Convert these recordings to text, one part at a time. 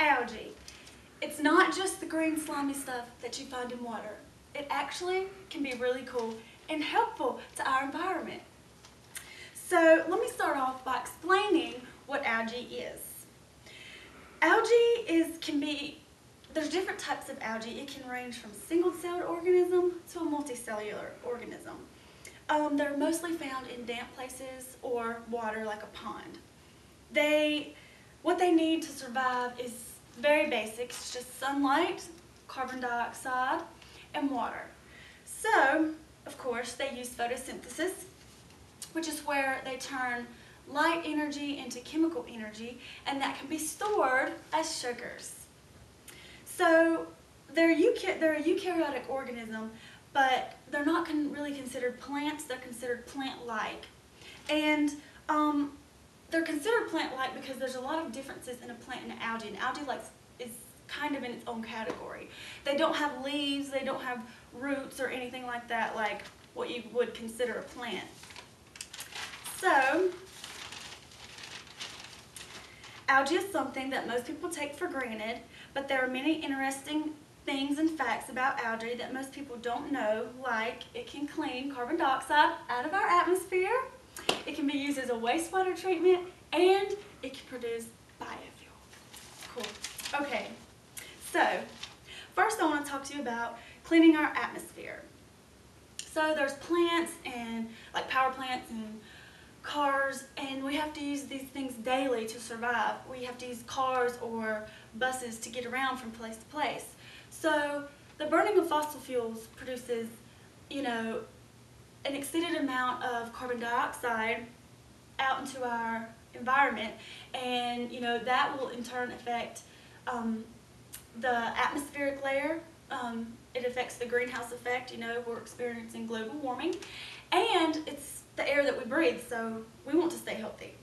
algae. It's not just the green slimy stuff that you find in water. It actually can be really cool and helpful to our environment. So let me start off by explaining what algae is. There's different types of algae. It can range from single-celled organism to a multicellular organism. They're mostly found in damp places or water like a pond. What they need to survive is very basic. It's just sunlight, carbon dioxide, and water. So, of course, they use photosynthesis, which is where they turn light energy into chemical energy, and that can be stored as sugars. So they're a eukaryotic organism, but they're not really considered plants. They're considered plant-like. And they're considered plant-like because there's a lot of differences in a plant and an algae. An algae is kind of in its own category. They don't have leaves, they don't have roots or anything like that, like what you would consider a plant. So, algae is something that most people take for granted, but there are many interesting things and facts about algae that most people don't know, like it can clean carbon dioxide out of our atmosphere, it can be used as a wastewater treatment, and it can produce biofuel. Cool. Okay, so first I want to talk to you about cleaning our atmosphere. So there's plants and like power plants and cars, and we have to use these things daily to survive. We have to use cars or buses to get around from place to place. So the burning of fossil fuels produces, an exceeded amount of carbon dioxide out into our environment, and that will in turn affect the atmospheric layer. It affects the greenhouse effect. We're experiencing global warming, and it's the air that we breathe, so we want to stay healthy.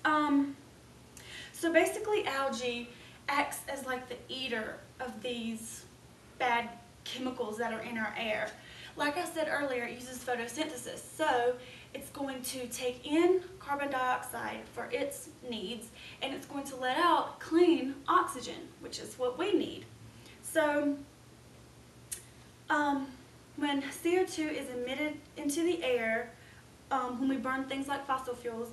So basically algae acts as like the eater of these bad chemicals that are in our air. Like I said earlier, it uses photosynthesis, so it's going to take in carbon dioxide for its needs, and it's going to let out clean oxygen, which is what we need. So when CO2 is emitted into the air, when we burn things like fossil fuels,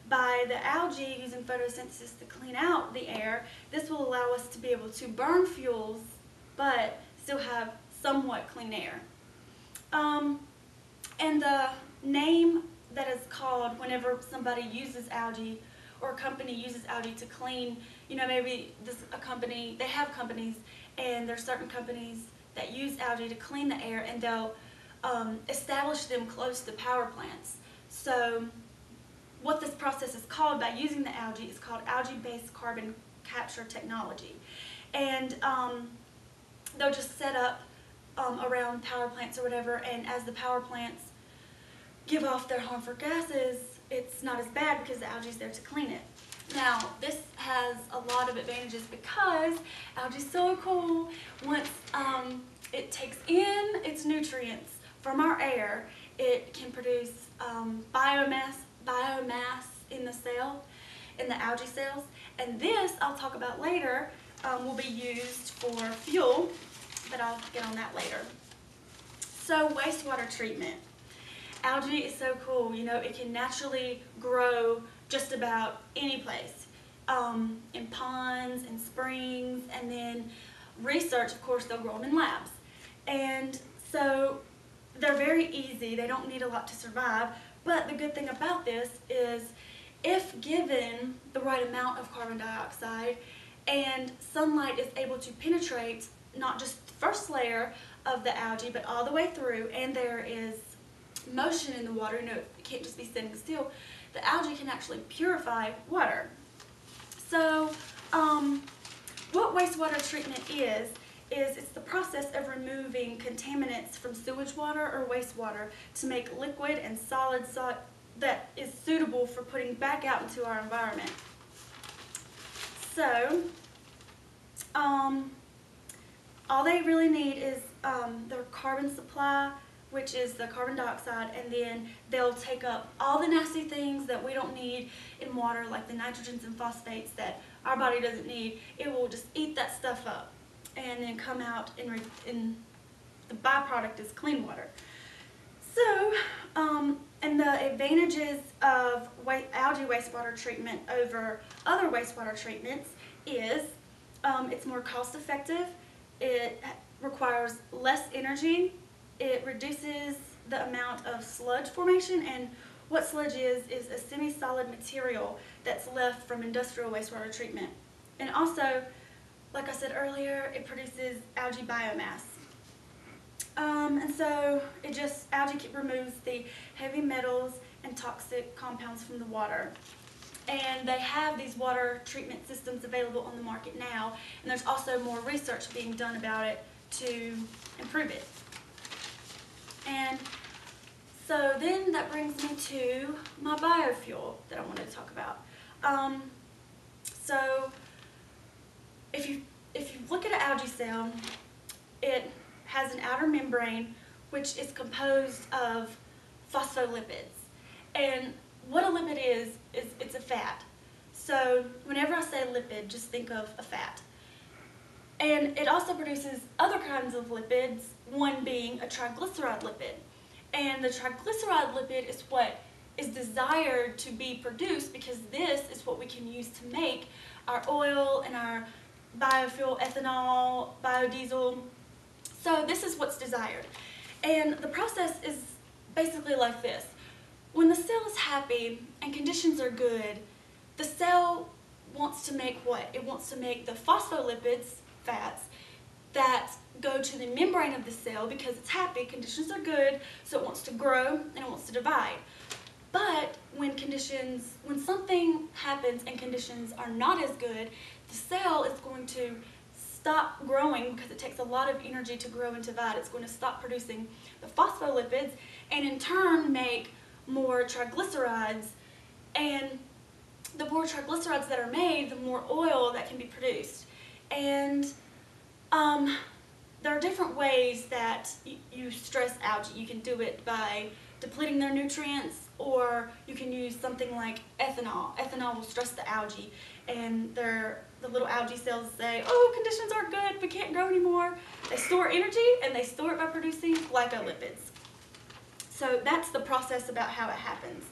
by the algae using photosynthesis to clean out the air, this will allow us to be able to burn fuels but still have somewhat clean air. And the name that is called whenever somebody uses algae or a company uses algae to clean, maybe they have companies, and there's certain companies that use algae to clean the air, and they'll establish them close to power plants. So what this process is called by using the algae is called algae-based carbon capture technology. And they'll just set up around power plants or whatever, and as the power plants give off their harmful gases, it's not as bad because the algae is there to clean it. Now, this has a lot of advantages because algae is so cool. Once it takes in its nutrients from our air, it can produce biomass in the algae cells, and this I'll talk about later will be used for fuel, but I'll get on that later. So wastewater treatment. Algae is so cool, it can naturally grow just about any place, in ponds and springs, and then research, of course, they'll grow them in labs. And so they're very easy, they don't need a lot to survive, but the good thing about this is if given the right amount of carbon dioxide and sunlight is able to penetrate not just the first layer of the algae but all the way through, and there is motion in the water, it can't just be sitting still, the algae can actually purify water. So what wastewater treatment is it's the process of removing contaminants from sewage water or wastewater to make liquid and solid that is suitable for putting back out into our environment. So all they really need is their carbon supply, which is the carbon dioxide, and then they'll take up all the nasty things that we don't need in water, like the nitrogens and phosphates that our body doesn't need, it will just eat that stuff up and then come out in the byproduct is clean water. So, and the advantages of algae wastewater treatment over other wastewater treatments is it's more cost effective, it requires less energy, it reduces the amount of sludge formation, and what sludge is a semi-solid material that's left from industrial wastewater treatment. And also, like I said earlier, it produces algae biomass. And so algae removes the heavy metals and toxic compounds from the water. And they have these water treatment systems available on the market now, and there's also more research being done about it to improve it. And so then that brings me to my biofuel that I wanted to talk about. So if you look at an algae cell, it has an outer membrane which is composed of phospholipids. And what a lipid is it's a fat. So whenever I say lipid, just think of a fat. And it also produces other kinds of lipids, one being a triglyceride lipid. And the triglyceride lipid is what is desired to be produced because this is what we can use to make our oil and our biofuel, ethanol, biodiesel. So this is what's desired. And the process is basically like this. When the cell is happy and conditions are good, the cell wants to make what? It wants to make the phospholipids, fats, that go to the membrane of the cell because it's happy, conditions are good, so it wants to grow and it wants to divide. But when something happens and conditions are not as good, the cell is going to stop growing because it takes a lot of energy to grow and divide. It's going to stop producing the phospholipids and in turn make more triglycerides, and the more triglycerides that are made, the more oil that can be produced. And there are different ways that you stress algae. You can do it by depleting their nutrients, or you can use something like ethanol. Ethanol will stress the algae, and the little algae cells say, oh, conditions aren't good, we can't grow anymore. They store energy, and they store it by producing glycolipids. So that's the process about how it happens.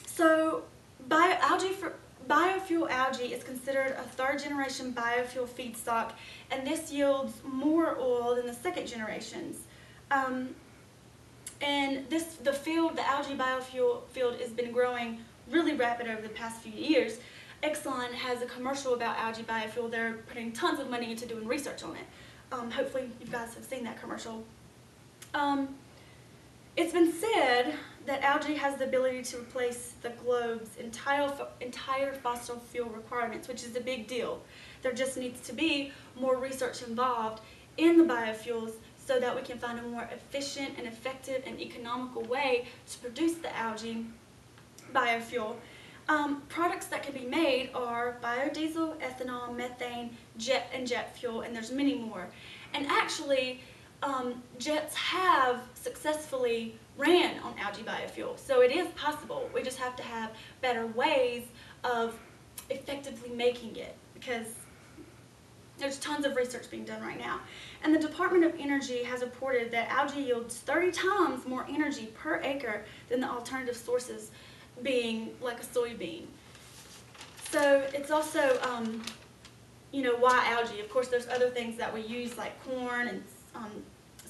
So biofuel algae is considered a third-generation biofuel feedstock, and this yields more oil than the second generations. And the algae biofuel field has been growing really rapid over the past few years. Exxon has a commercial about algae biofuel. They're putting tons of money into doing research on it. Hopefully you guys have seen that commercial. It's been said that algae has the ability to replace the globe's entire fossil fuel requirements, which is a big deal. There just needs to be more research involved in the biofuels so that we can find a more efficient and effective and economical way to produce the algae biofuel. Products that can be made are biodiesel, ethanol, methane, jet fuel, and there's many more. And actually, jets have successfully ran on algae biofuel, so it is possible. We just have to have better ways of effectively making it, because there's tons of research being done right now. And the Department of Energy has reported that algae yields 30 times more energy per acre than the alternative sources, being like a soybean. So it's also, why algae? Of course, there's other things that we use like corn and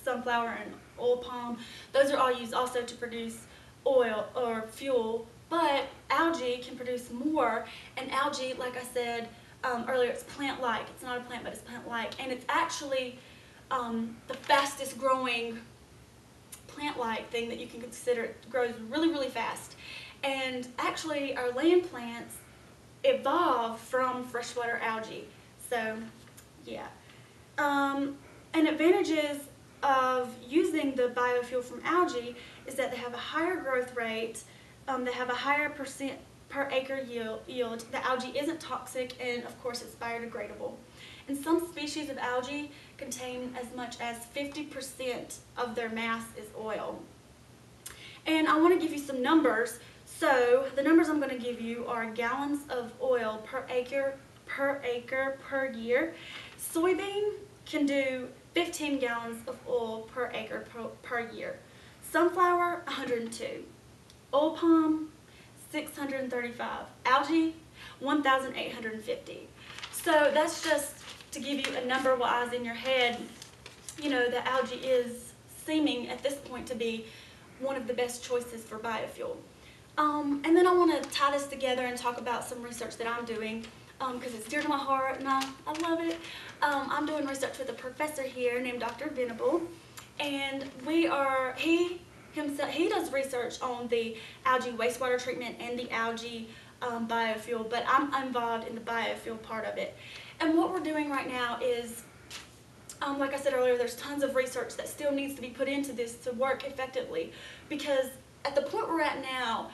sunflower and oil palm. Those are all used also to produce oil or fuel, but algae can produce more. And algae, like I said earlier, it's plant-like. It's not a plant, but it's plant-like, and it's actually the fastest growing plant-like thing that you can consider. It grows really, really fast. And actually, our land plants evolved from freshwater algae. So, yeah. And advantages of using the biofuel from algae is that they have a higher growth rate, they have a higher percent per acre yield, the algae isn't toxic, and of course it's biodegradable. And some species of algae contain as much as 50% of their mass is oil. And I want to give you some numbers. So the numbers I'm going to give you are gallons of oil per acre per year. Soybean can do 15 gallons of oil per acre per year. Sunflower, 102. Oil palm, 635. Algae, 1,850. So that's just to give you a number-wise in your head. You know, the algae is seeming at this point to be one of the best choices for biofuel. And then I want to tie this together and talk about some research that I'm doing because it's dear to my heart and I love it. I'm doing research with a professor here named Dr. Venable, and he does research on the algae wastewater treatment and the algae biofuel, but I'm involved in the biofuel part of it. And what we're doing right now is, like I said earlier, there's tons of research that still needs to be put into this to work effectively, because at the point we're at now,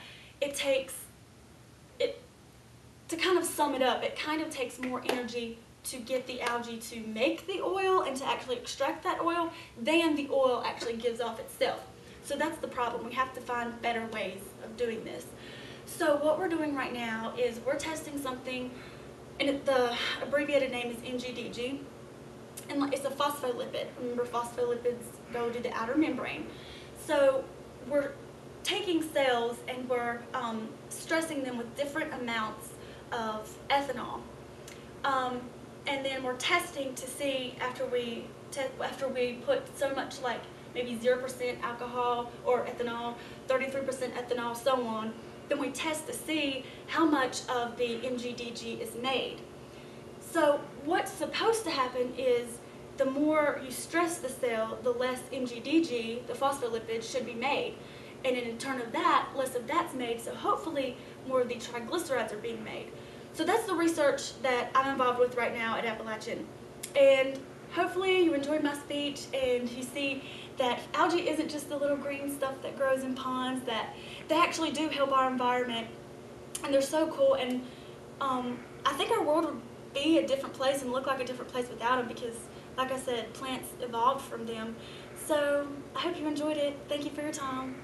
to kind of sum it up, it kind of takes more energy to get the algae to make the oil and to actually extract that oil than the oil actually gives off itself. So that's the problem. We have to find better ways of doing this. So what we're doing right now is we're testing something, and the abbreviated name is NGDG, and it's a phospholipid. Remember, phospholipids go to the outer membrane. So we're taking cells and we're stressing them with different amounts of ethanol, and then we're testing to see after we put so much, like maybe 0% alcohol or ethanol, 33% ethanol, so on. Then we test to see how much of the NGDG is made. So what's supposed to happen is the more you stress the cell, the less NGDG, the phospholipid, should be made. And in turn of that, less of that's made, so hopefully more of the triglycerides are being made. So that's the research that I'm involved with right now at Appalachian. And hopefully you enjoyed my speech and you see that algae isn't just the little green stuff that grows in ponds, that they actually do help our environment, and they're so cool. And I think our world would be a different place and look like a different place without them, because like I said, plants evolved from them. So I hope you enjoyed it. Thank you for your time.